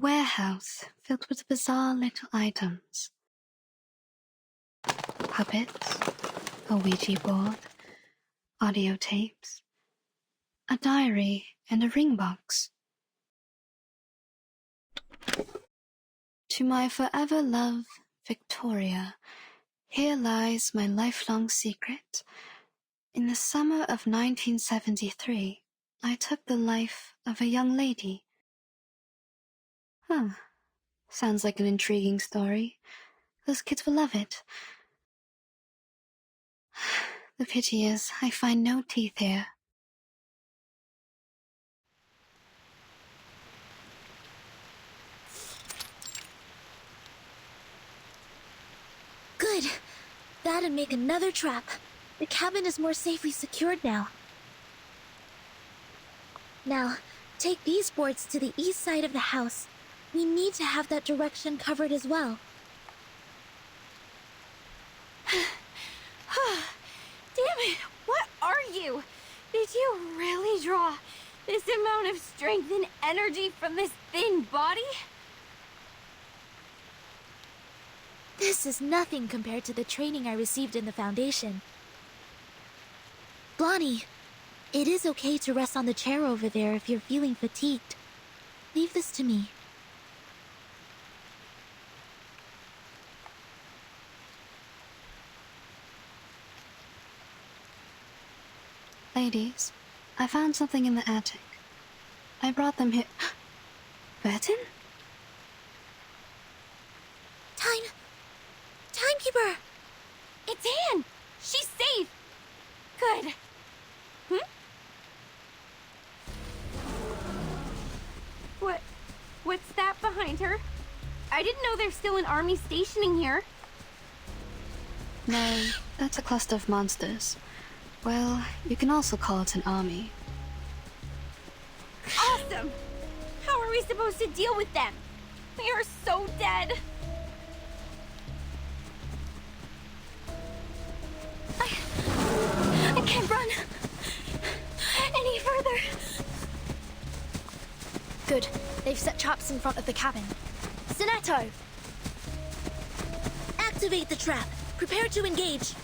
warehouse filled with bizarre little items. Puppets, a Ouija board, audio tapes, a diary, and a ring box. To my forever love, Victoria, here lies my lifelong secret. In the summer of 1973, I took the life of a young lady. Sounds like an intriguing story. Those kids will love it. The pity is, I find no teeth here. Good. That'd make another trap. The cabin is more safely secured now. Now, take these boards to the east side of the house. We need to have that direction covered as well. Damn it! What are you? Did you really draw this amount of strength and energy from this thin body? This is nothing compared to the training I received in the Foundation. Blondie, it is okay to rest on the chair over there if you're feeling fatigued. Leave this to me. Ladies, I found something in the attic. I brought them here. Burton? Timekeeper! It's Anne! She's safe! Good. What's that behind her? I didn't know there's still an army stationing here. No, that's a cluster of monsters. Well, you can also call it an army. Awesome! How are we supposed to deal with them? We are so dead. I can't run any further. Good. They've set traps in front of the cabin. Sonetto! Activate the trap. Prepare to engage.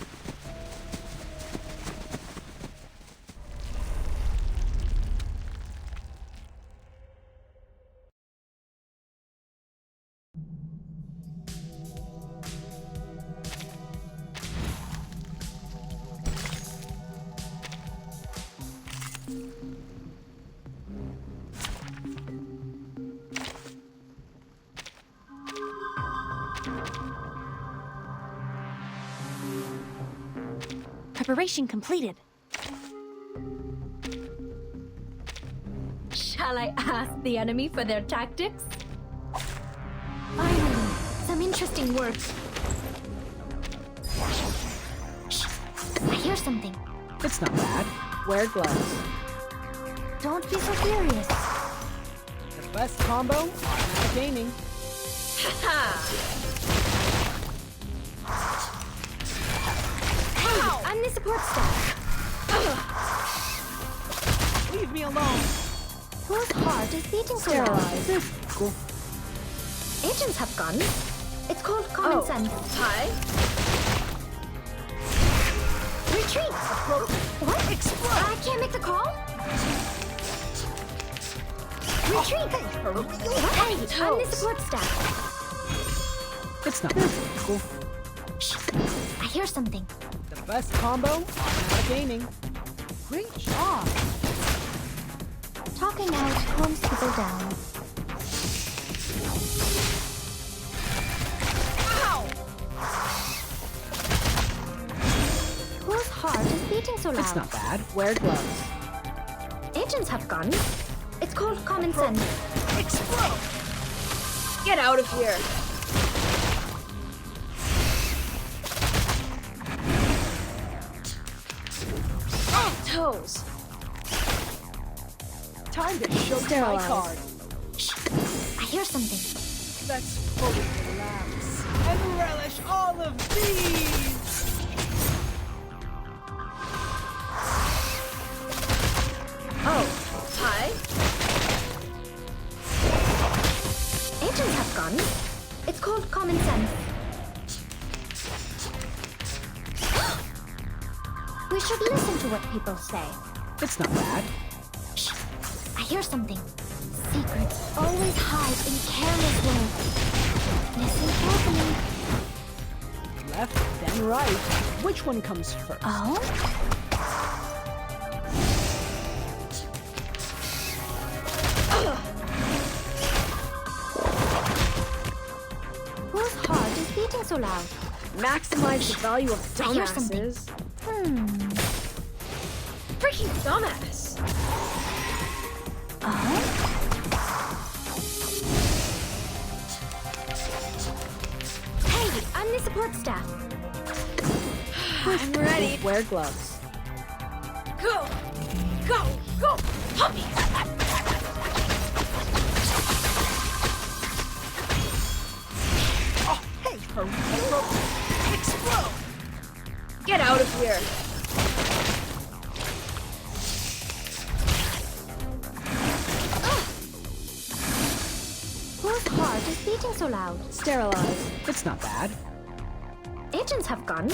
Preparation completed. Shall I ask the enemy for their tactics? Finally, some interesting words. Shh. I hear something. It's not bad. Wear gloves. Don't be so serious. The best combo? Automatic aiming. Hey, I'm the support staff. Leave me alone. Whose heart is beating so loud? Sterilize. Cool. Agents have guns. It's called common sense. Hi. Retreat! What? Explode! I can't make the call? Retreat! Hey, I'm the support staff. It's not bad. Cool. Shh. I hear something. The best combo? Automatic aiming. Great job. Talking out calms people down. Ow! Whose heart is beating so loud? It's not bad. Wear gloves. Agents have guns. It's called common sense. Explode! Get out of here. Toes. Time to show my card. Shh. I hear something. Let's fully relax and relish all of these. Oh, hi. common sense. We should listen to what people say. It's not bad. Shh. I hear something. Secrets always hide in careless ways. Listen carefully. Left, then right. Which one comes first? Oh? Whose heart is beating so loud? Maximize the value of I hear something. dumbasses. Freaking dumbass! Oh? Hey, I'm the support staff. I'm ready. Wear gloves. Go! Go! Go! Puppy! Oh, hey, hero! Explode! Get out of here! Whose heart is beating so loud? Sterilize. It's not bad. Agents have guns.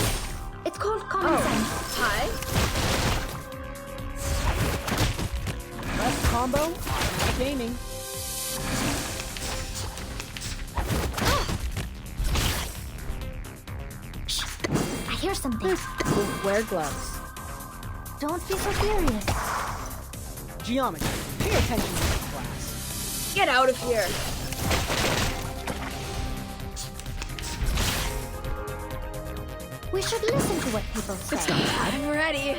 It's called common sense. Hi? Left combo, automatic aiming. Shh. I hear something. Wear gloves. Don't be so furious. Geometry. Pay attention to the class. Get out of here! We should listen to what people say. It's not bad. I'm ready.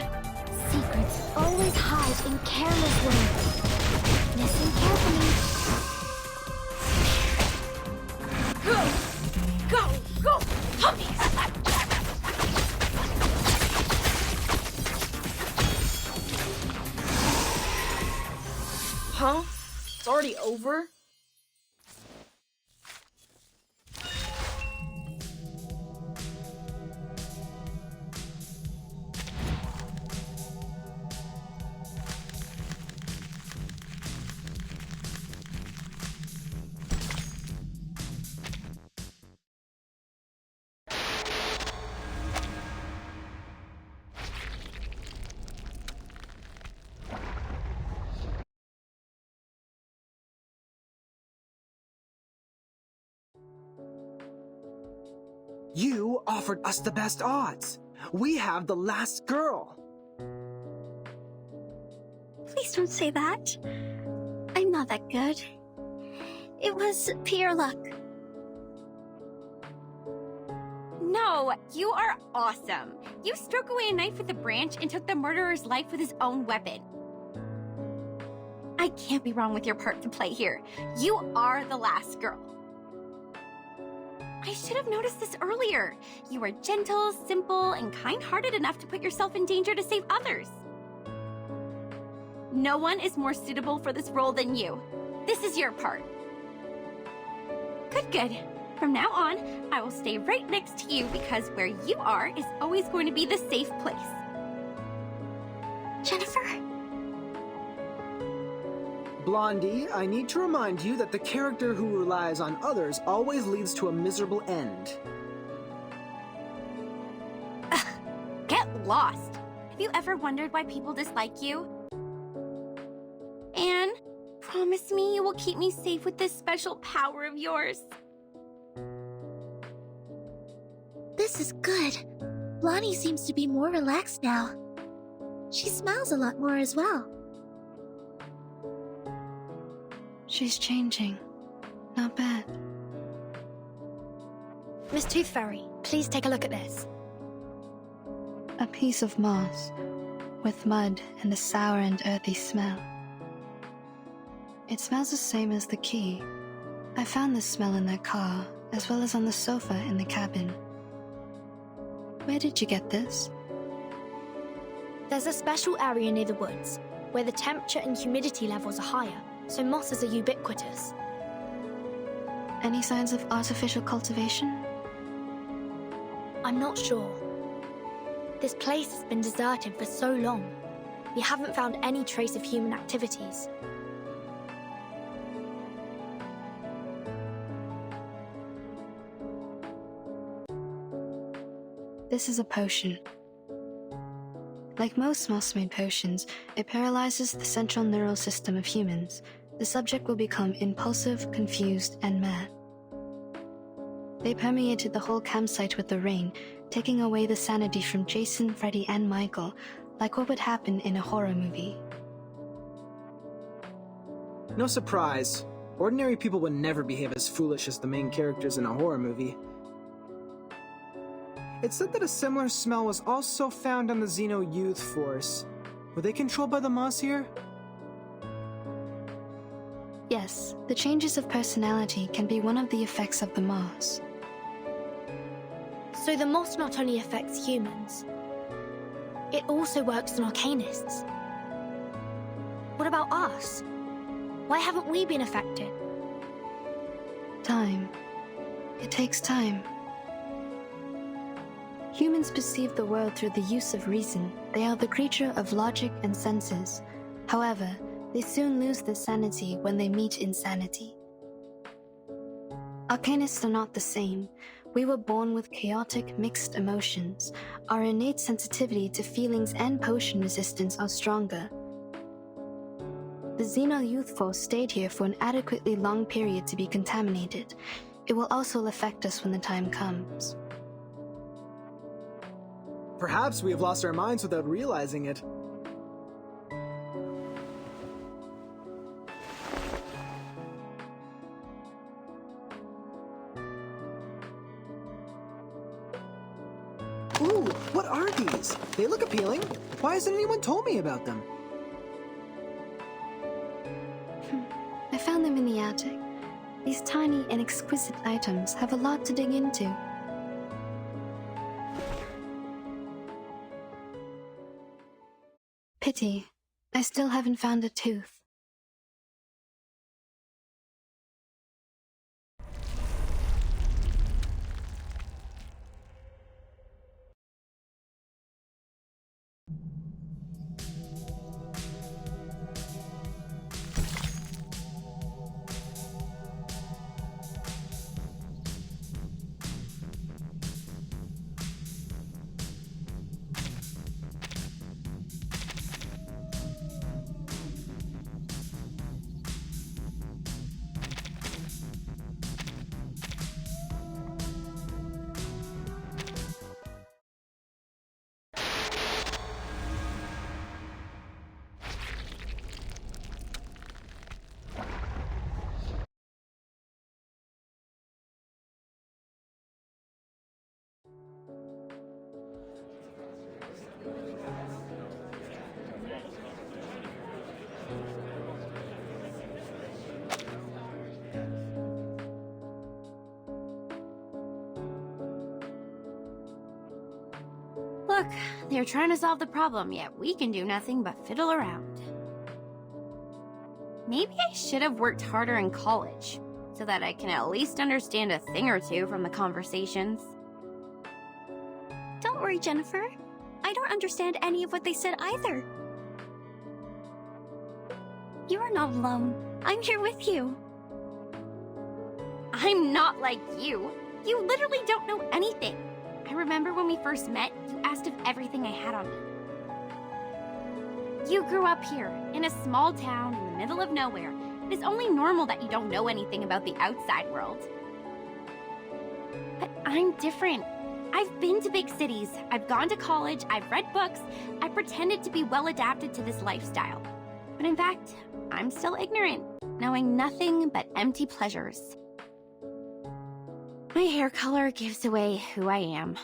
Secrets always hide in careless ways. Listen carefully. Go! Go! Go! Puppies! Huh? It's already over? You offered us the best odds. We have the last girl. Please don't say that. I'm not that good. It was pure luck. No, you are awesome. You struck away a knife with a branch and took the murderer's life with his own weapon. I can't be wrong with your part to play here. You are the last girl. I should have noticed this earlier. You are gentle, simple, and kind-hearted enough to put yourself in danger to save others. No one is more suitable for this role than you. This is your part. Good, good. From now on, I will stay right next to you because where you are is always going to be the safe place. Jennifer? Blondie, I need to remind you that the character who relies on others always leads to a miserable end. Get lost. Have you ever wondered why people dislike you? Anne, promise me you will keep me safe with this special power of yours. This is good. Blondie seems to be more relaxed now. She smiles a lot more as well. She's changing. Not bad. Miss Tooth Fairy, please take a look at this. A piece of moss with mud and a sour and earthy smell. It smells the same as the key. I found this smell in their car, as well as on the sofa in the cabin. Where did you get this? There's a special area near the woods, where the temperature and humidity levels are higher, so mosses are ubiquitous. Any signs of artificial cultivation? I'm not sure. This place has been deserted for so long. We haven't found any trace of human activities. This is a potion. Like most moss-made potions, it paralyzes the central neural system of humans. The subject will become impulsive, confused, and mad. They permeated the whole campsite with the rain, taking away the sanity from Jason, Freddy, and Michael, like what would happen in a horror movie. No surprise. Ordinary people would never behave as foolish as the main characters in a horror movie. It said that a similar smell was also found on the Xeno Youth Force. Were they controlled by the moss here? Yes, the changes of personality can be one of the effects of the moss. So the moss not only affects humans, it also works on Arcanists. What about us? Why haven't we been affected? Time. It takes time. Humans perceive the world through the use of reason. They are the creature of logic and senses. However, they soon lose their sanity when they meet insanity. Arcanists are not the same. We were born with chaotic, mixed emotions. Our innate sensitivity to feelings and potion resistance are stronger. The Xeno Youth Force stayed here for an adequately long period to be contaminated. It will also affect us when the time comes. Perhaps we have lost our minds without realizing it. Ooh, what are these? They look appealing. Why hasn't anyone told me about them? I found them in the attic. These tiny and exquisite items have a lot to dig into. Pity, I still haven't found a tooth. Look, they're trying to solve the problem, yet we can do nothing but fiddle around. Maybe I should have worked harder in college, so that I can at least understand a thing or two from the conversations. Don't worry, Jennifer. I don't understand any of what they said either. You are not alone. I'm here with you. I'm not like you. You literally don't know anything. I remember when we first met, you asked if everything I had on me. You grew up here, in a small town in the middle of nowhere. It is only normal that you don't know anything about the outside world. But I'm different. I've been to big cities, I've gone to college, I've read books, I've pretended to be well adapted to this lifestyle. But in fact, I'm still ignorant, knowing nothing but empty pleasures. My hair color gives away who I am.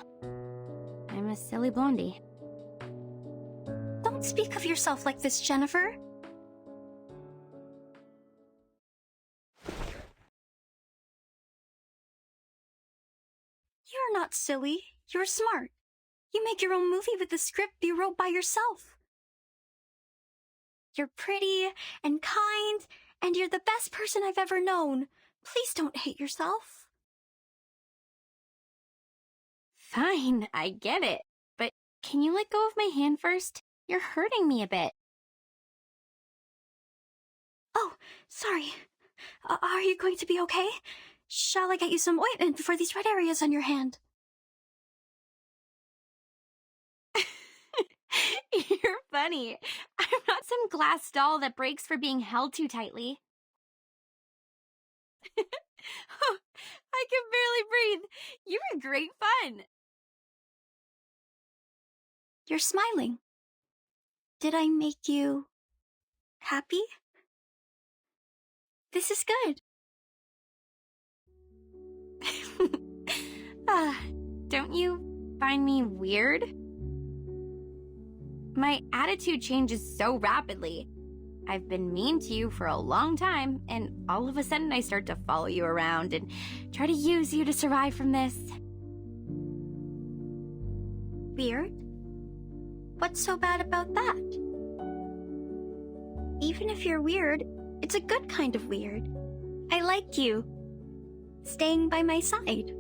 I'm a silly blondie. Don't speak of yourself like this, Jennifer. You're not silly. You're smart. You make your own movie with the script you wrote by yourself. You're pretty and kind, and you're the best person I've ever known. Please don't hate yourself. Fine, I get it. But can you let go of my hand first? You're hurting me a bit. Oh, sorry. Are you going to be okay? Shall I get you some ointment for these red areas on your hand? You're funny. I'm not some glass doll that breaks for being held too tightly. I can barely breathe. You were great fun. You're smiling. Did I make you happy? This is good. Don't you find me weird? My attitude changes so rapidly. I've been mean to you for a long time, and all of a sudden I start to follow you around and try to use you to survive from this. Weird? What's so bad about that? Even if you're weird, it's a good kind of weird. I like you. Staying by my side.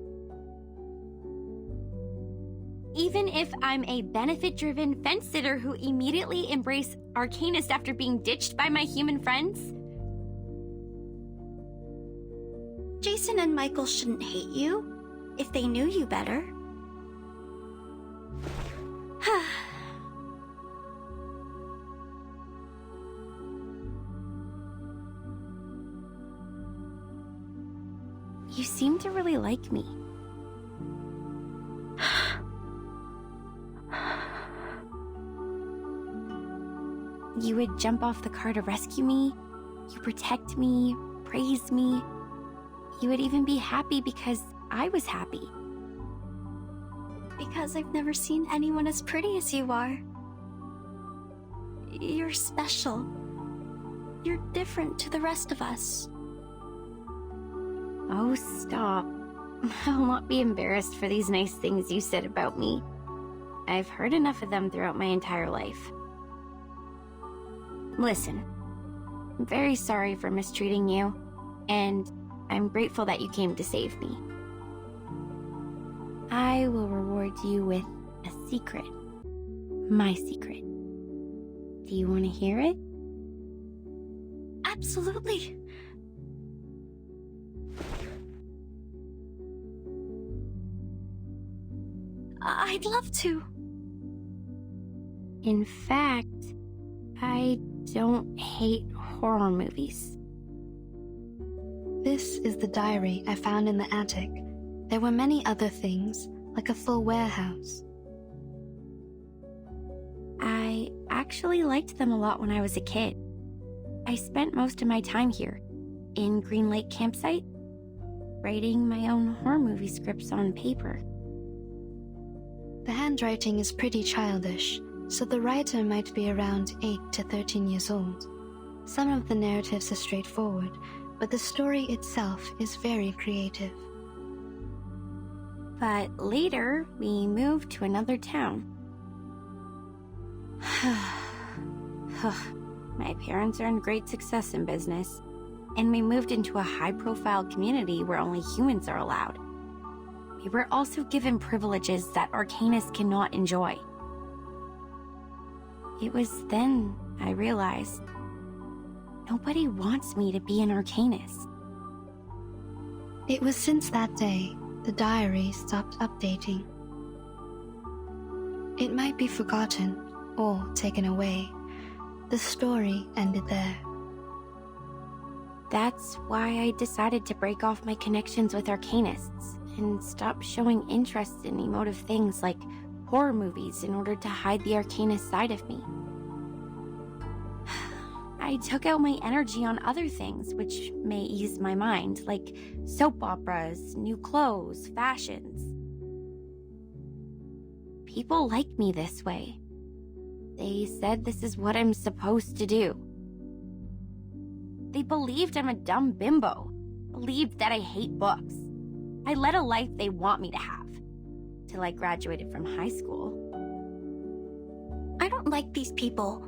Even if I'm a benefit-driven fence sitter who immediately embraced Arcanist after being ditched by my human friends? Jason and Michael shouldn't hate you if they knew you better. You seem to really like me. You would jump off the car to rescue me. You protect me, praise me. You would even be happy because I was happy. Because I've never seen anyone as pretty as you are. You're special. You're different to the rest of us. Oh, stop. I'll not be embarrassed for these nice things you said about me. I've heard enough of them throughout my entire life. Listen, I'm very sorry for mistreating you, and I'm grateful that you came to save me. I will reward you with a secret. My secret. Do you want to hear it? Absolutely. I'd love to. In fact, I don't hate horror movies. This is the diary I found in the attic. There were many other things, like a full warehouse. I actually liked them a lot when I was a kid. I spent most of my time here, in Greenlake campsite, writing my own horror movie scripts on paper. The handwriting is pretty childish, so the writer might be around 8 to 13 years old. Some of the narratives are straightforward, but the story itself is very creative. But later, we moved to another town. My parents earned great success in business, and we moved into a high-profile community where only humans are allowed. We were also given privileges that Arcanists cannot enjoy. It was then I realized nobody wants me to be an Arcanist. It was since that day the diary stopped updating. It might be forgotten or taken away. The story ended there. That's why I decided to break off my connections with Arcanists and stop showing interest in emotive things like horror movies in order to hide the Arcanist side of me. I took out my energy on other things which may ease my mind, like soap operas, new clothes, fashions. People like me this way. They said this is what I'm supposed to do. They believed I'm a dumb bimbo, believed that I hate books. I led a life they want me to have, till I graduated from high school. I don't like these people.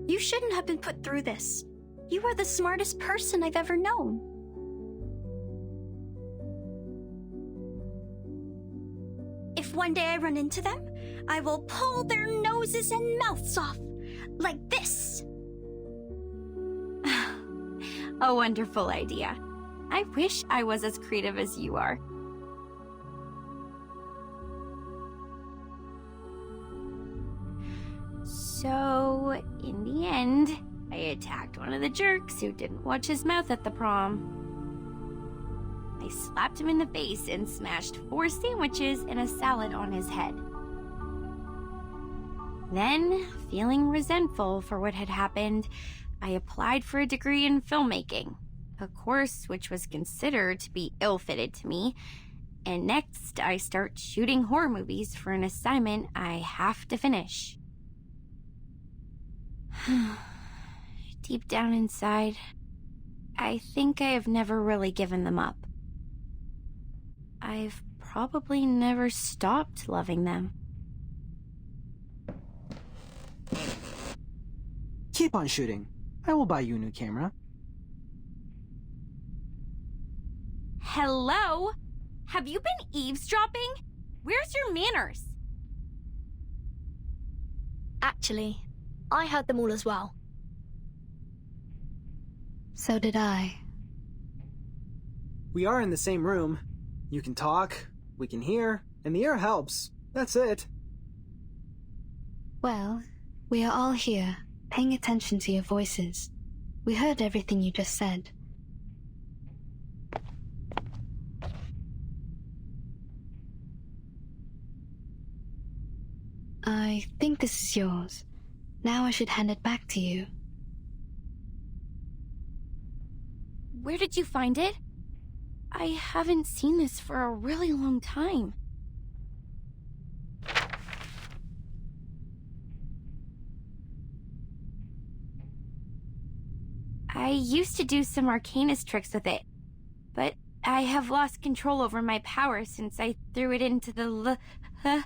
You shouldn't have been put through this. You are the smartest person I've ever known. If one day I run into them, I will pull their noses and mouths off, like this. A wonderful idea. I wish I was as creative as you are. So, in the end, I attacked one of the jerks who didn't watch his mouth at the prom. I slapped him in the face and smashed 4 sandwiches and a salad on his head. Then, feeling resentful for what had happened, I applied for a degree in filmmaking, a course which was considered to be ill-fitted to me, and next I start shooting horror movies for an assignment I have to finish. Deep down inside, I think I have never really given them up. I've probably never stopped loving them. Keep on shooting. I will buy you a new camera. Hello? Have you been eavesdropping? Where's your manners? Actually, I heard them all as well. So did I. We are in the same room. You can talk, we can hear, and the air helps. That's it. Well, we are all here, paying attention to your voices. We heard everything you just said. I think this is yours. Now I should hand it back to you. Where did you find it? I haven't seen this for a really long time. I used to do some arcanist tricks with it, but I have lost control over my power since I threw it into the achoo!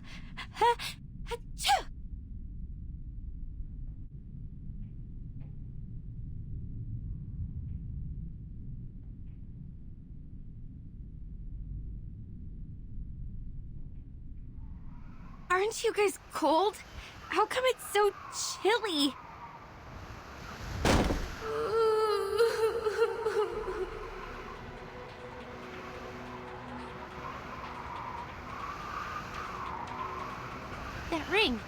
Aren't you guys cold? How come it's so chilly? That ring.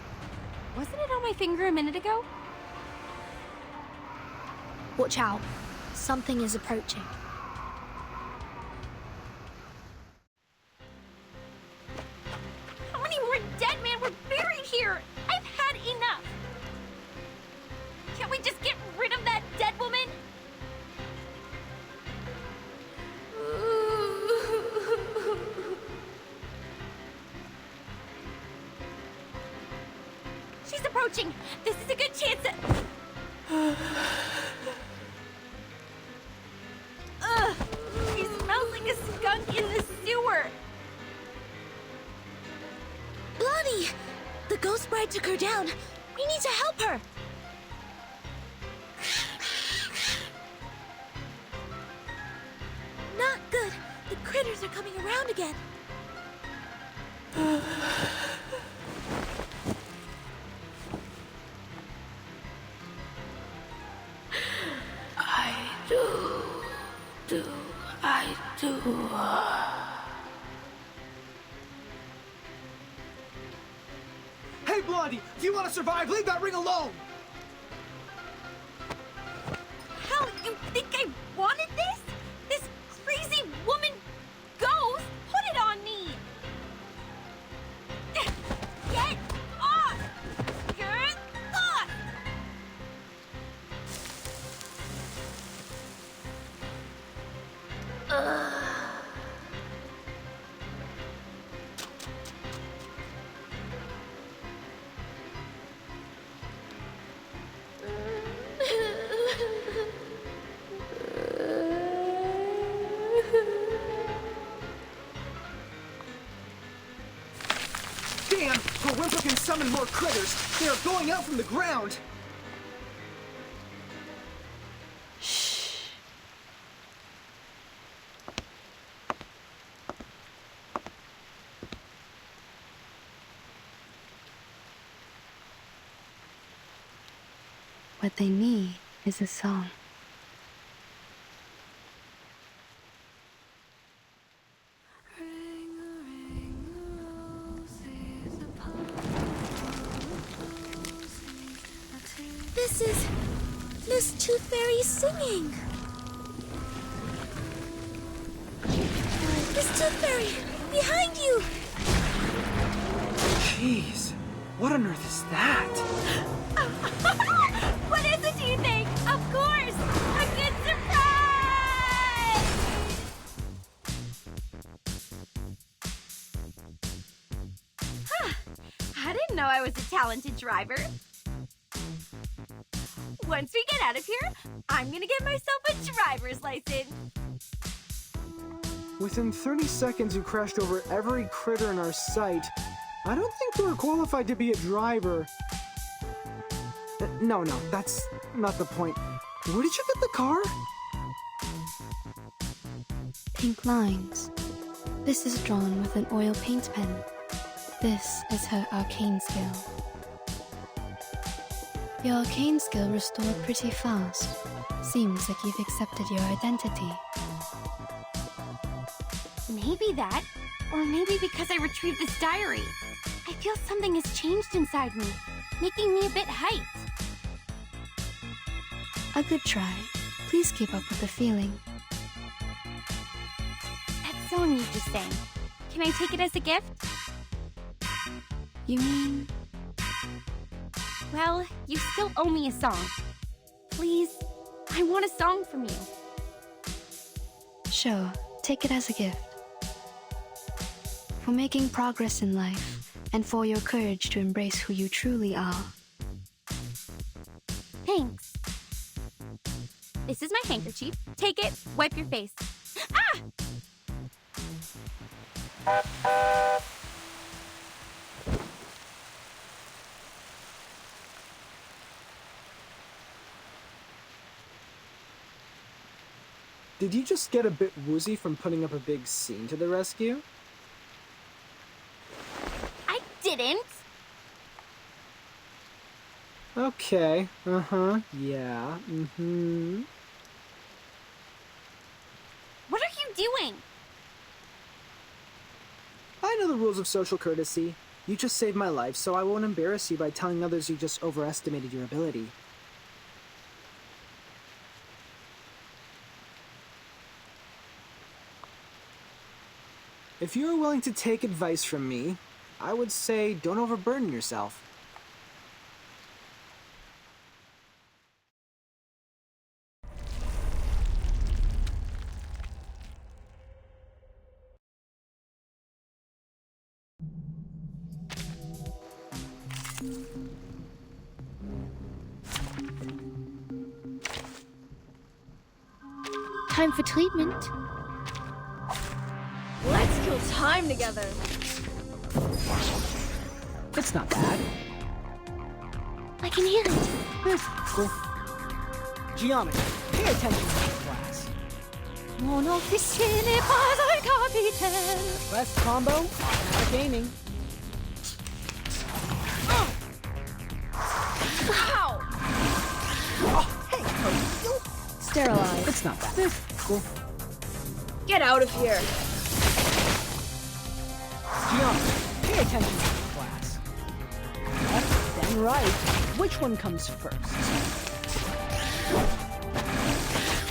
Wasn't it on my finger a minute ago? Watch out. Something is approaching. How many more dead men were buried here? I've had enough. Can't we just get rid of that dead woman? She's approaching. This is a good chance to... Ugh, she smells like a skunk in the sewer. Blondie! The ghost bride took her down. We need to help her. Not good. The critters are coming around again. I do. Hey, Blondie! If you want to survive, leave that ring alone! Hell, you think I wanted this? This crazy woman ghost put it on me! Get off! Get off! Damn! Her whimper can summon more critters! They are going out from the ground! Shh. What they need is a song. This is Miss Tooth Fairy singing. Miss Tooth Fairy, behind you! Jeez, what on earth is that? What is it, do you think? Of course! A good surprise! I didn't know I was a talented driver. Once we get out of here, I'm gonna get myself a driver's license. Within 30 seconds, you crashed over every critter in our sight. I don't think we're qualified to be a driver. No, that's not the point. Where did you get the car? Pink lines. This is drawn with an oil paint pen. This is her arcane skill. Your arcane skill restored pretty fast. Seems like you've accepted your identity. Maybe that, or maybe because I retrieved this diary. I feel something has changed inside me, making me a bit hyped. A good try. Please keep up with the feeling. That's so neat to say. Can I take it as a gift? You mean? Well, you still owe me a song. Please, I want a song from you. Sure, take it as a gift. For making progress in life, and for your courage to embrace who you truly are. Thanks. This is my handkerchief. Take it, wipe your face. Ah! Did you just get a bit woozy from putting up a big scene to the rescue? I didn't. Okay, yeah, What are you doing? I know the rules of social courtesy. You just saved my life, so I won't embarrass you by telling others you just overestimated your ability. If you're willing to take advice from me, I would say don't overburden yourself. Time for treatment. Let's kill time together. It's not bad. I can hear it. Cool. Geometry. Pay attention to the class. Mon officier n'est pas un capitaine. Best combo, not gaming. Ow! Sterilize. It's not bad. Cool. Get out of here. Geometry, pay attention to the class. Left, then right. Which one comes first?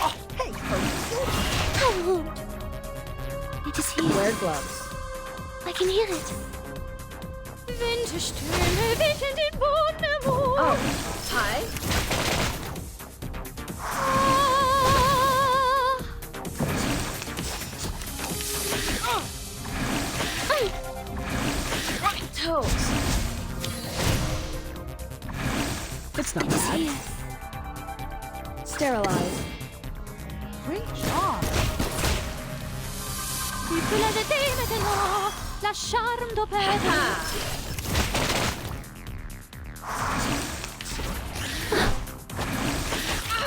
Oh, hey, Oh, it is here. wear gloves. I can hear it. Oh, hi. Rotten toes. It's not bad. Sterilize. Great job. Il peut l'aider maintenant. La charme d'opéra.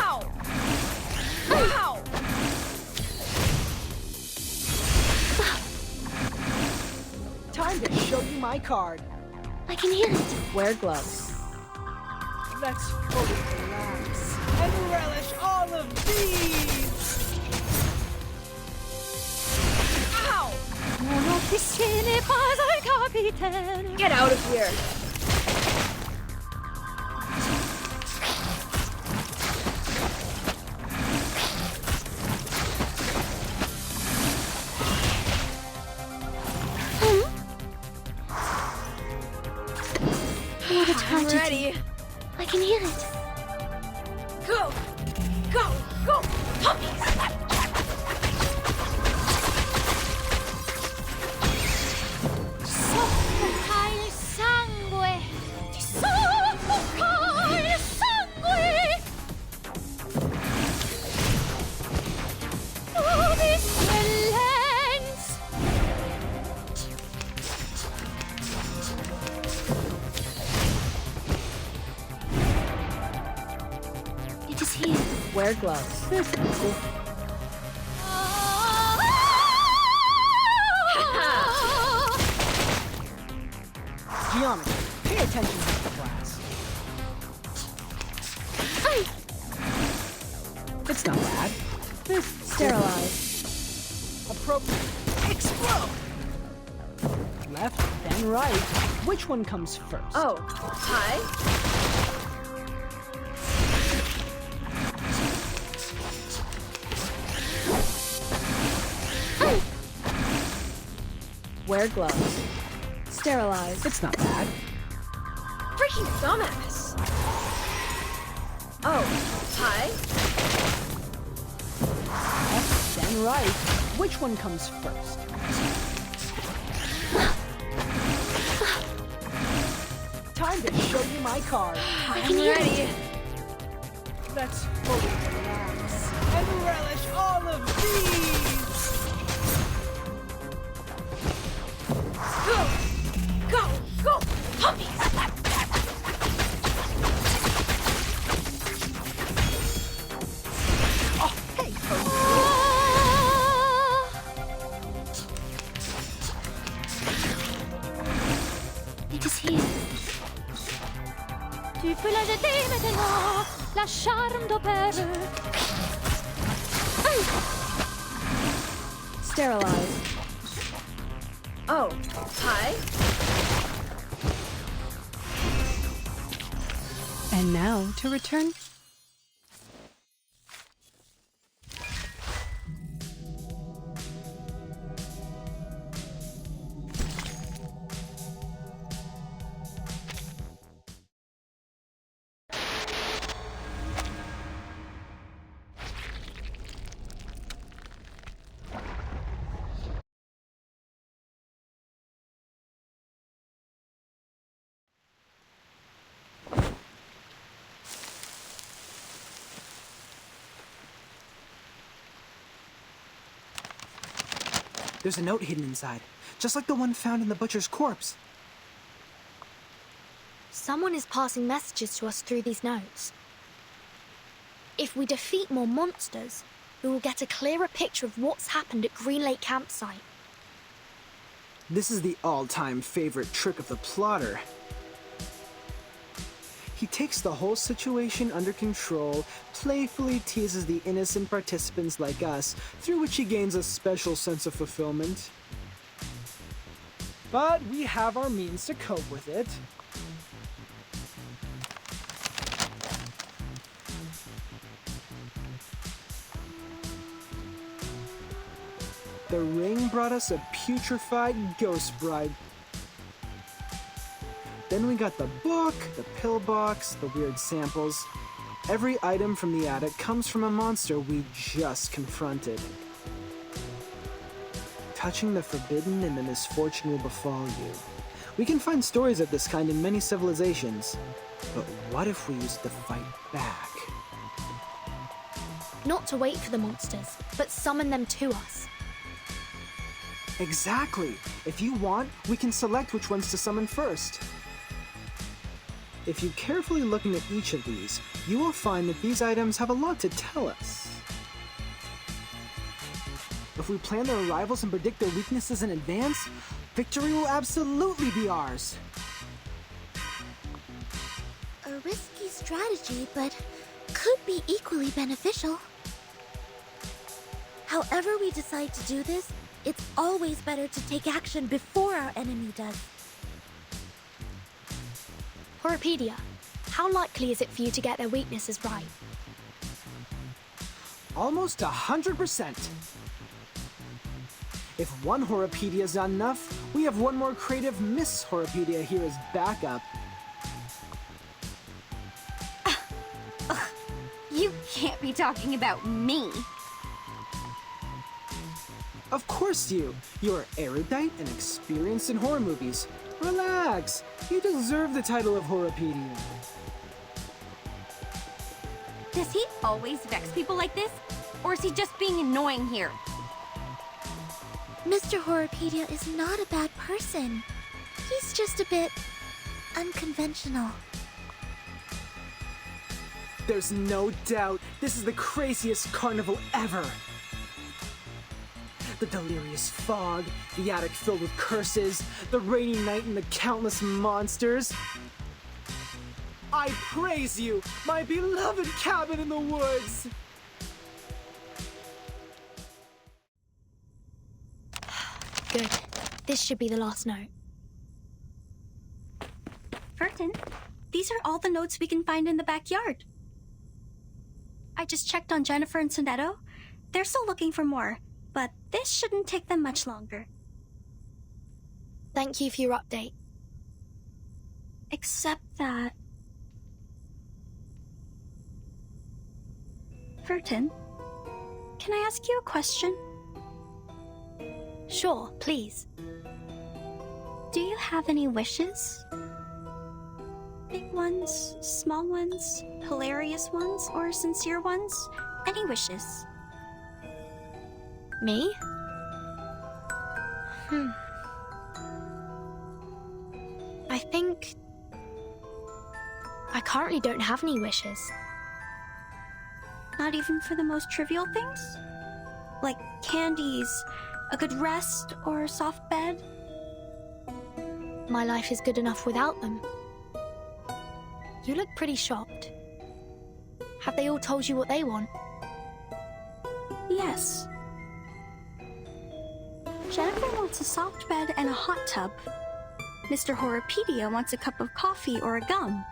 Ow! Ow! Time to show you my card. I can hear it. Wear gloves. Let's fully relax and relish all of these! Ow! Mon officier n'est pas un capitaine. Get out of here. ready. I can hear it. Go! Go! Go! Puppies! Soffoca il sangue! Ti soffoca il sangue! Nobis Excellens! It is here. Wear gloves. This is easy. Geometry. Pay attention to the class. It's not bad. This sterilize. Appropriate. Explode! Left, then right. Which one comes first? Oh, hi. Wear gloves. Sterilize. It's not bad. Freaking dumbass. Oh, hi. Left, then right. Which one comes first? Time to show you my card. I'm ready. Let's fully relax and relish all of these. Go! Go! Go! Puppies! Oh, hey, folks. It is here. Tu peux la jeter maintenant, la charme d'opère. Sterilize. Oh, hi. And now to return. There's a note hidden inside, just like the one found in the butcher's corpse. Someone is passing messages to us through these notes. If we defeat more monsters, we will get a clearer picture of what's happened at Greenlake campsite. This is the all-time favorite trick of the plotter. He takes the whole situation under control, playfully teases the innocent participants like us, through which he gains a special sense of fulfillment. But we have our means to cope with it. The ring brought us a putrefied ghost bride. Then we got the book, the pillbox, the weird samples. Every item from the attic comes from a monster we just confronted. Touching the forbidden and the misfortune will befall you. We can find stories of this kind in many civilizations. But what if we used to fight back? Not to wait for the monsters, but summon them to us. Exactly! If you want, we can select which ones to summon first. If you carefully look into each of these, you will find that these items have a lot to tell us. If we plan their arrivals and predict their weaknesses in advance, victory will absolutely be ours. A risky strategy, but could be equally beneficial. However we decide to do this, it's always better to take action before our enemy does. Horopedia, how likely is it for you to get their weaknesses right? Almost 100%. If one Horopedia is not enough, we have one more creative Miss Horopedia here as backup. can't be talking about me. Of course you. You're erudite and experienced in horror movies. Relax. You deserve the title of Horrorpedia. Does he always vex people like this? Or is he just being annoying here? Mr. Horrorpedia is not a bad person. He's just a bit unconventional. There's no doubt this is the craziest carnival ever. The delirious fog, the attic filled with curses, the rainy night and the countless monsters. I praise you, my beloved cabin in the woods! Good. This should be the last note. Burton, these are all the notes we can find in the backyard. I just checked on Jennifer and Sonetto. They're still looking for more, but this shouldn't take them much longer. Thank you for your update. Except that... Burton, can I ask you a question? Sure, please. Do you have any wishes? Big ones, small ones, hilarious ones, or sincere ones? Any wishes? Me? I think... I currently don't have any wishes. Not even for the most trivial things? Like candies, a good rest, or a soft bed? My life is good enough without them. You look pretty shocked. Have they all told you what they want? Yes. Jennifer wants a soft bed and a hot tub. Mr. Horrorpedia wants a cup of coffee or a gum.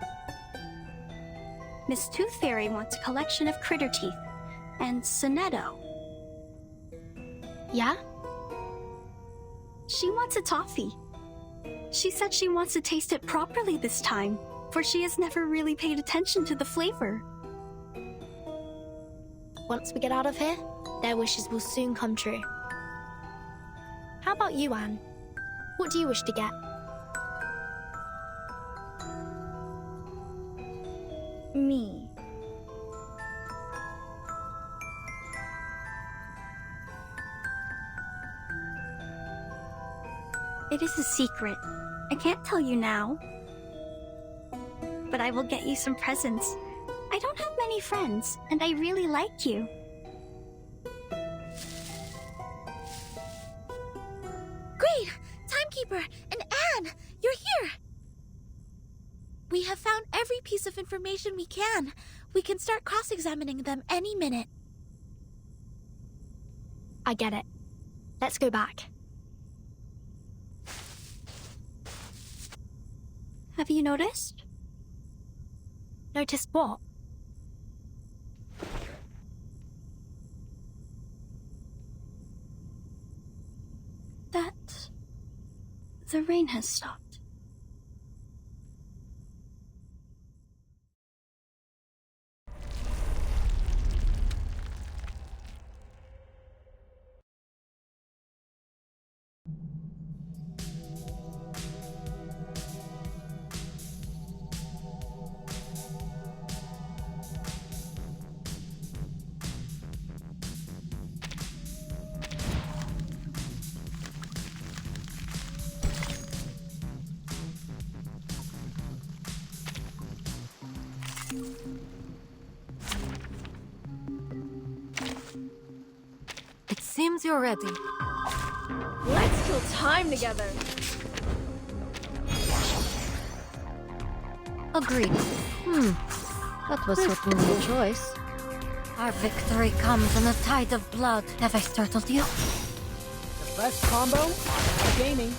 Miss Tooth Fairy wants a collection of critter teeth. And Sonetto. Yeah? She wants a toffee. She said she wants to taste it properly this time, for she has never really paid attention to the flavor. Once we get out of here, their wishes will soon come true. How about you, Anne? What do you wish to get? Me. It is a secret. I can't tell you now. But I will get you some presents. I don't have many friends, and I really like you. Great! Timekeeper and Anne, you're here! We have found every piece of information we can. We can start cross-examining them any minute. I get it. Let's go back. Have you noticed? Noticed what? That the rain has stopped. It seems you're ready. Let's kill time together. Agreed. That was certainly a choice. Our victory comes in a tide of blood. Have I startled you? The best combo? Gaming.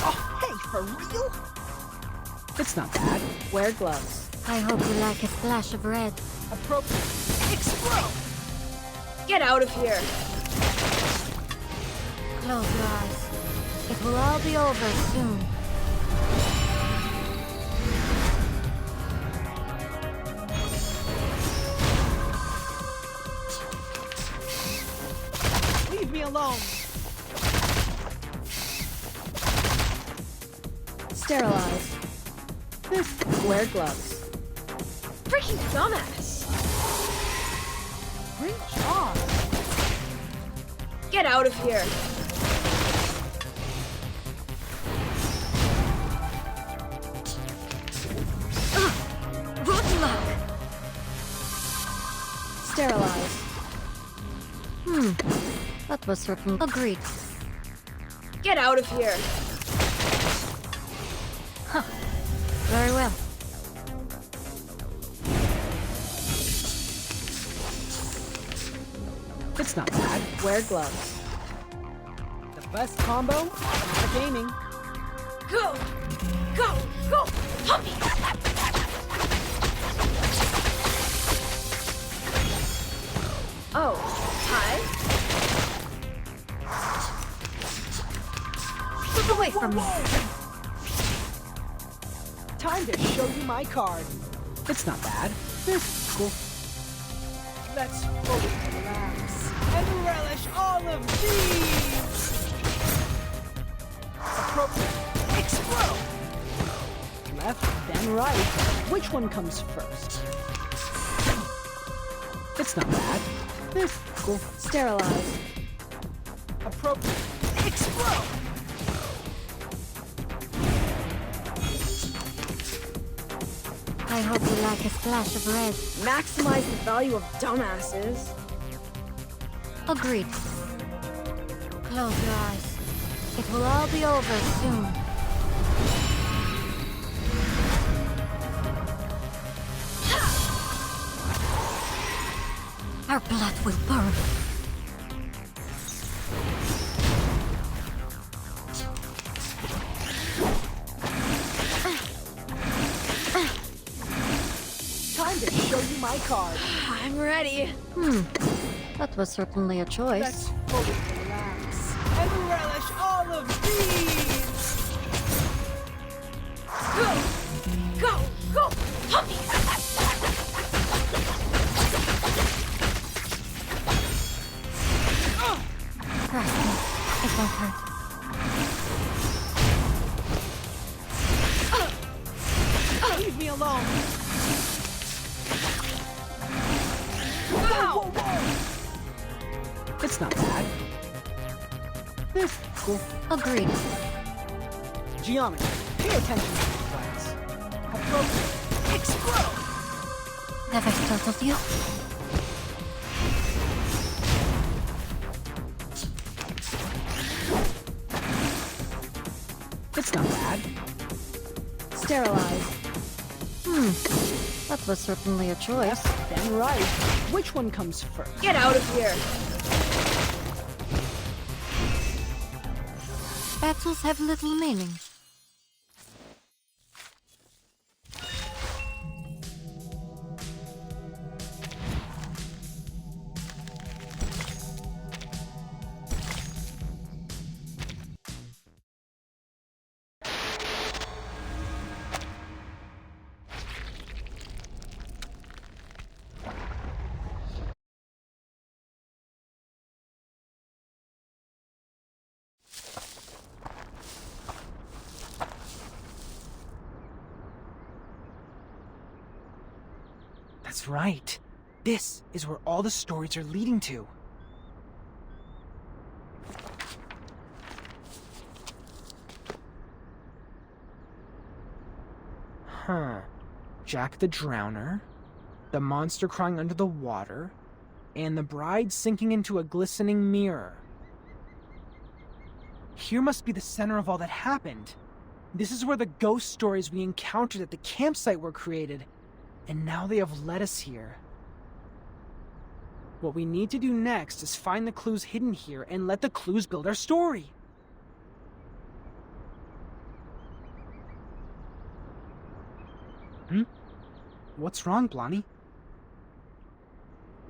Oh, hey, for real? It's not bad. Wear gloves. I hope you like a splash of red. Appropriate. Explode! Get out of here. Close your eyes. It will all be over soon. Sterilize. Wear gloves. Freaking dumbass! Great job! Get out of here! Rotten luck! Sterilize. That was certain. Agreed. Get out of here! Very well. It's not bad. Wear gloves. The best combo in gaming. Go! Go! Go! Puppy! Oh, hi? Look away from me. Time to show you my card. It's not bad. It's cool. Let's fully relax and relish all of these. Appropriate. Explode. Left, then right. Which one comes first? It's not bad. It's cool. Sterilize. Appropriate. Explode. I hope you like a splash of red. Maximize the value of dumbasses. Agreed. Close your eyes. It will all be over soon. Our blood will burn. Time to show you my card. I'm ready. That was certainly a choice. Let's fully relax and relish all of these. Go! Go! Go! Puppy! Trust me, it won't hurt. Leave me alone. Whoa, whoa. It's not bad. It's cool. Agreed. Geometry. Pay attention to the class. Appropriate. Explode. Have I startled you? It's not bad. Sterilize. That was certainly a choice. Then right. Which one comes first? Get out of here! Battles have little meaning. That's right. This is where all the stories are leading to. Huh. Jack the Drowner, the monster crying under the water, and the bride sinking into a glistening mirror. Here must be the center of all that happened. This is where the ghost stories we encountered at the campsite were created, and now they have led us here. What we need to do next is find the clues hidden here and let the clues build our story. What's wrong, Blondie?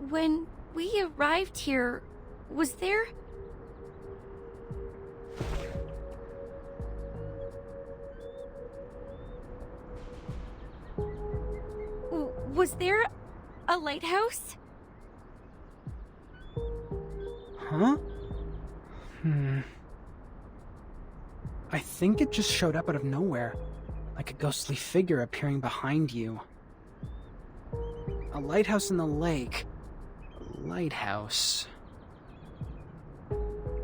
When we arrived here, was there... Was there a lighthouse? Huh? I think it just showed up out of nowhere, like a ghostly figure appearing behind you. A lighthouse in the lake. A lighthouse.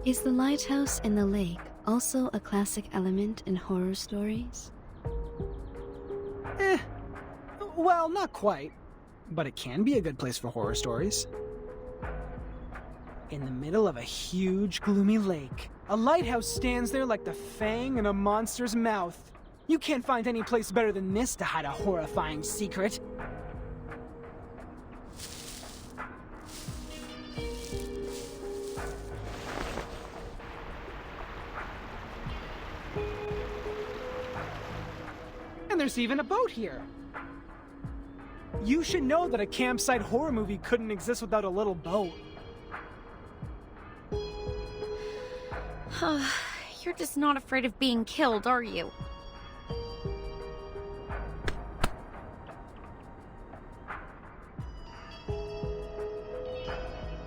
Is the lighthouse in the lake also a classic element in horror stories? Well, not quite. But it can be a good place for horror stories. In the middle of a huge, gloomy lake, a lighthouse stands there like the fang in a monster's mouth. You can't find any place better than this to hide a horrifying secret. And there's even a boat here. You should know that a campsite horror movie couldn't exist without a little boat. You're just not afraid of being killed, are you?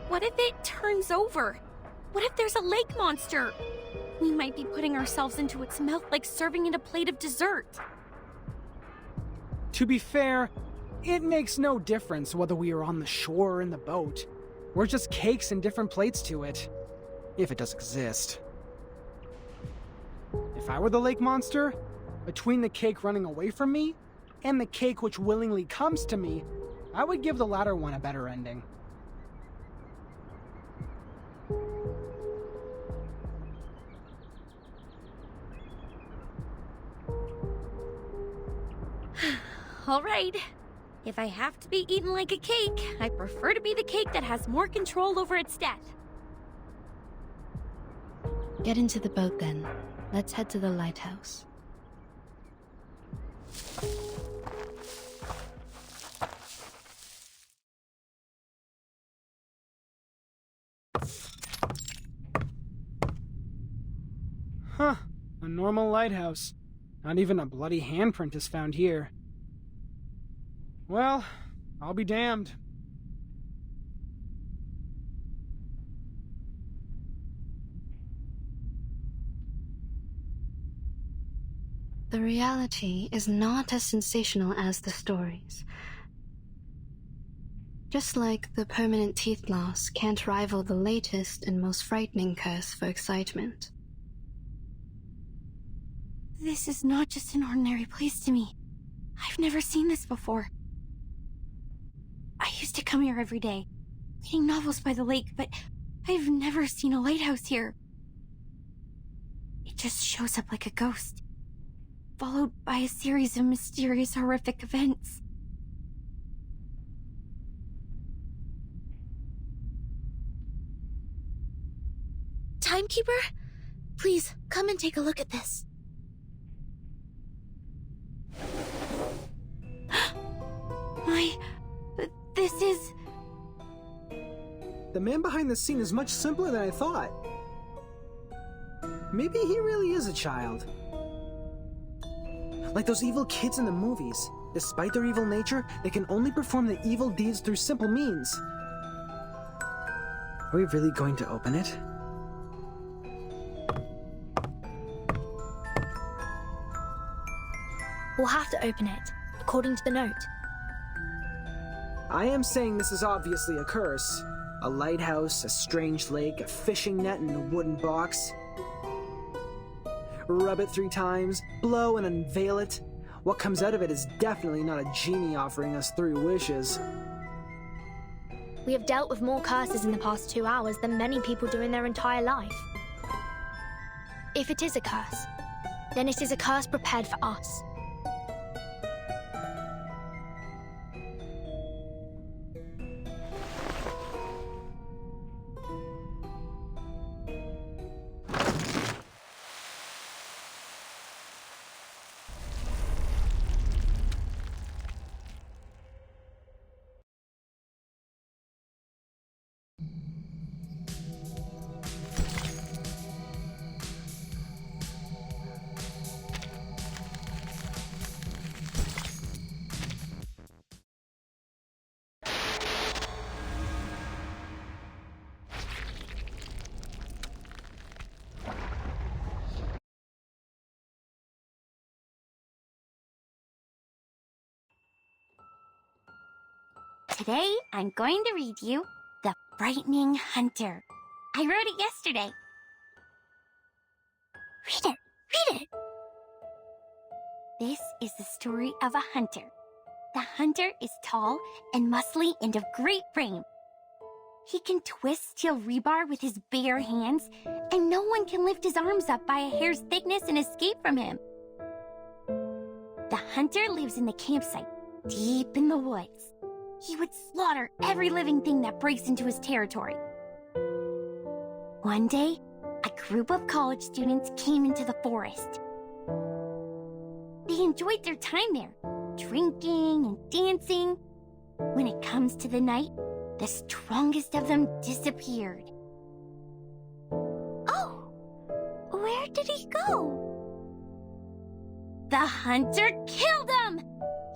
What if it turns over? What if there's a lake monster? We might be putting ourselves into its mouth like serving it a plate of dessert. To be fair, it makes no difference whether we are on the shore or in the boat. We're just cakes and different plates to it. If it does exist. If I were the lake monster, between the cake running away from me and the cake which willingly comes to me, I would give the latter one a better ending. All right. If I have to be eaten like a cake, I prefer to be the cake that has more control over its death. Get into the boat then. Let's head to the lighthouse. Huh, a normal lighthouse. Not even a bloody handprint is found here. Well, I'll be damned. The reality is not as sensational as the stories. Just like the permanent teeth loss can't rival the latest and most frightening curse for excitement. This is not just an ordinary place to me. I've never seen this before. I used to come here every day, reading novels by the lake, but I've never seen a lighthouse here. It just shows up like a ghost, followed by a series of mysterious, horrific events. Timekeeper? Please, come and take a look at this. This is... The man behind the scene is much simpler than I thought. Maybe he really is a child. Like those evil kids in the movies. Despite their evil nature, they can only perform the evil deeds through simple means. Are we really going to open it? We'll have to open it, according to the note. I am saying this is obviously a curse. A lighthouse, a strange lake, a fishing net, and a wooden box. Rub it 3 times, blow and unveil it. What comes out of it is definitely not a genie offering us 3 wishes. We have dealt with more curses in the past 2 hours than many people do in their entire life. If it is a curse, then it is a curse prepared for us. Today, I'm going to read you The Frightening Hunter. I wrote it yesterday. Read it! Read it! This is the story of a hunter. The hunter is tall and muscly and of great frame. He can twist steel rebar with his bare hands, and no one can lift his arms up by a hair's thickness and escape from him. The hunter lives in the campsite, deep in the woods. He would slaughter every living thing that breaks into his territory. One day, a group of college students came into the forest. They enjoyed their time there, drinking and dancing. When it comes to the night, the strongest of them disappeared. Oh, where did he go? The hunter killed him!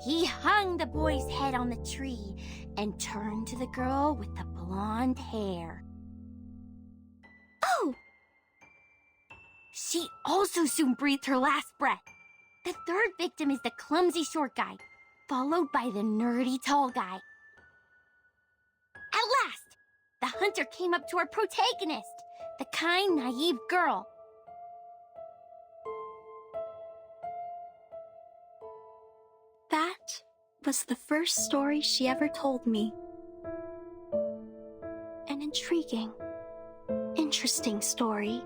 He hung the boy's head on the tree and turned to the girl with the blonde hair. Oh! She also soon breathed her last breath. The third victim is the clumsy short guy, followed by the nerdy tall guy. At last, the hunter came up to our protagonist, the kind, naive girl. That was the first story she ever told me. An intriguing, interesting story.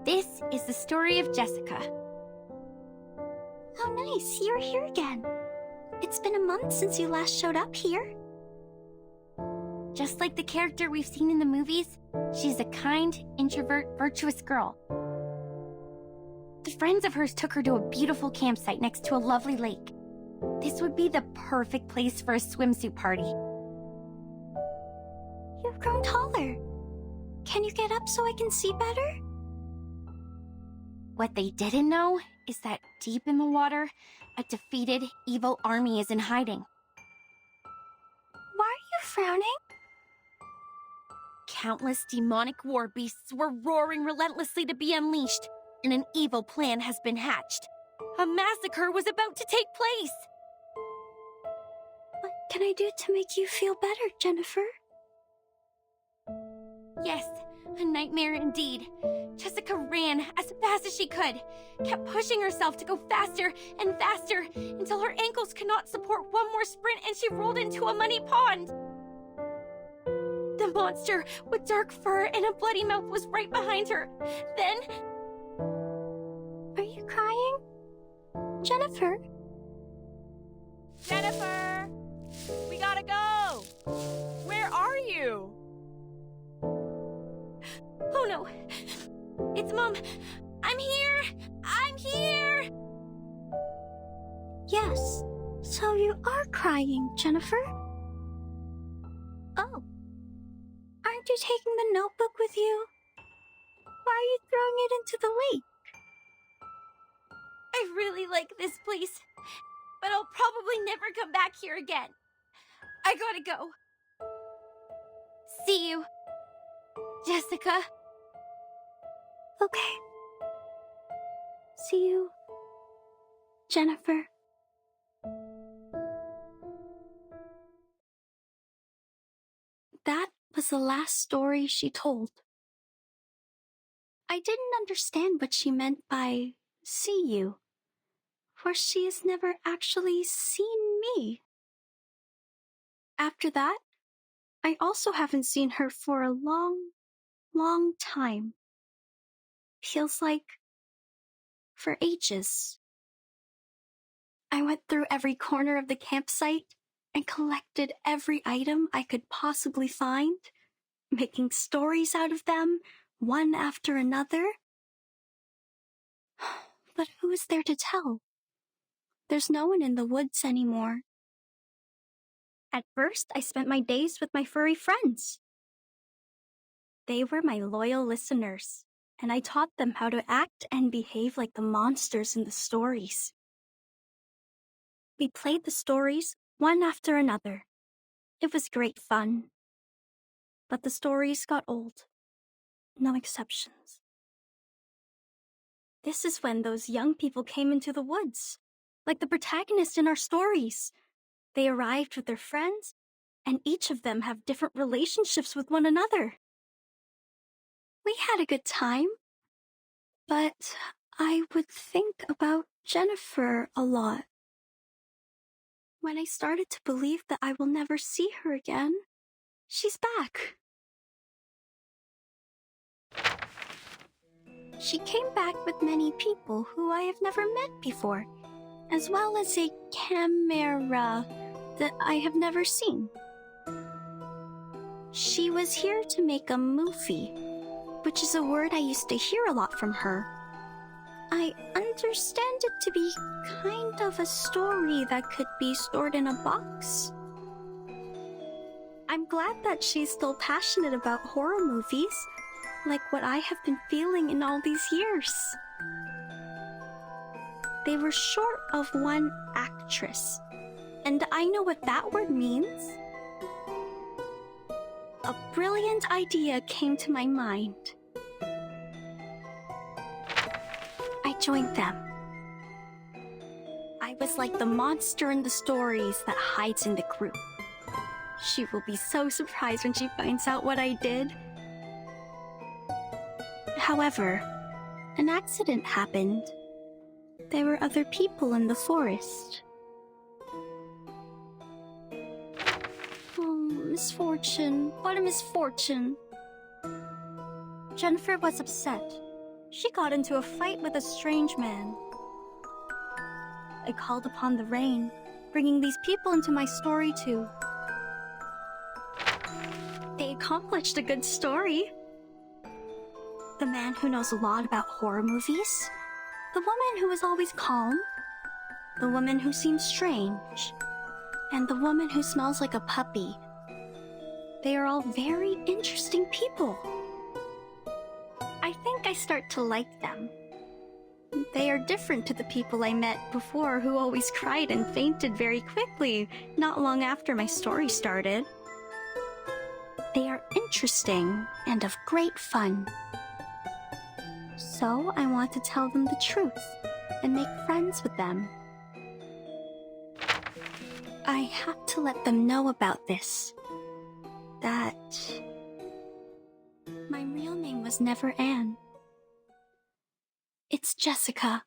This is the story of Jessica. How nice, you're here again. It's been a month since you last showed up here. Just like the character we've seen in the movies, she's a kind, introvert, virtuous girl. The friends of hers took her to a beautiful campsite next to a lovely lake. This would be the perfect place for a swimsuit party. You've grown taller. Can you get up so I can see better? What they didn't know is that deep in the water, a defeated, evil army is in hiding. Why are you frowning? Countless demonic war beasts were roaring relentlessly to be unleashed, and an evil plan has been hatched. A massacre was about to take place. What can I do to make you feel better, Jennifer? Yes, a nightmare indeed. Jessica ran as fast as she could, kept pushing herself to go faster and faster until her ankles could not support one more sprint and she rolled into a muddy pond. The monster with dark fur and a bloody mouth was right behind her. Then... Are you crying? Jennifer? Jennifer! We gotta go! Where are you? Oh no! It's Mom! I'm here! I'm here! Yes, so you are crying, Jennifer. Oh. Aren't you taking the notebook with you? Why are you throwing it into the lake? I really like this place, but I'll probably never come back here again. I gotta go. See you, Jessica. Okay. See you, Jennifer. That was the last story she told. I didn't understand what she meant by see you, for she has never actually seen me. After that, I also haven't seen her for a long, long time. Feels like for ages. I went through every corner of the campsite and collected every item I could possibly find, making stories out of them, one after another. But who is there to tell? There's no one in the woods anymore. At first, I spent my days with my furry friends. They were my loyal listeners, and I taught them how to act and behave like the monsters in the stories. We played the stories one after another. It was great fun. But the stories got old. No exceptions. This is when those young people came into the woods. like the protagonists in our stories. They arrived with their friends, and each of them have different relationships with one another. We had a good time, but I would think about Jennifer a lot. When I started to believe that I will never see her again, she's back. She came back with many people who I have never met before, as well as a camera that I have never seen. She was here to make a movie, which is a word I used to hear a lot from her. I understand it to be kind of a story that could be stored in a box. I'm glad that she's still passionate about horror movies, like what I have been feeling in all these years. They were short of one actress, and I know what that word means. A brilliant idea came to my mind. I joined them. I was like the monster in the stories that hides in the group. She will be so surprised when she finds out what I did. However, an accident happened. There were other people in the forest. Oh, misfortune. What a misfortune. Jennifer was upset. She got into a fight with a strange man. I called upon the rain, bringing these people into my story too. They accomplished a good story. The man who knows a lot about horror movies, the woman who is always calm, the woman who seems strange, and the woman who smells like a puppy. They are all very interesting people. I think I start to like them. They are different to the people I met before who always cried and fainted very quickly, not long after my story started. They are interesting and of great fun. So I want to tell them the truth and make friends with them. I have to let them know about this. That my real name was never Anne. It's Jessica.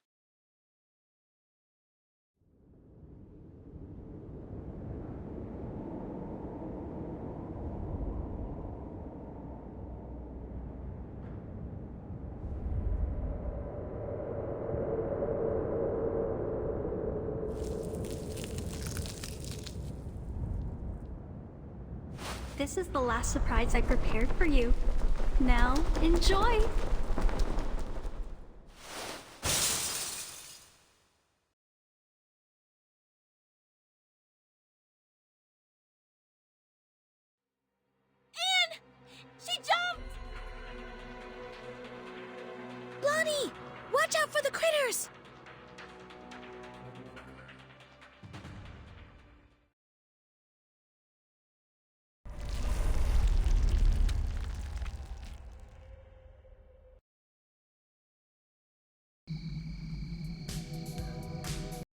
This is the last surprise I prepared for you. Now, enjoy! Anne! She jumped! Blondie! Watch out for the critters!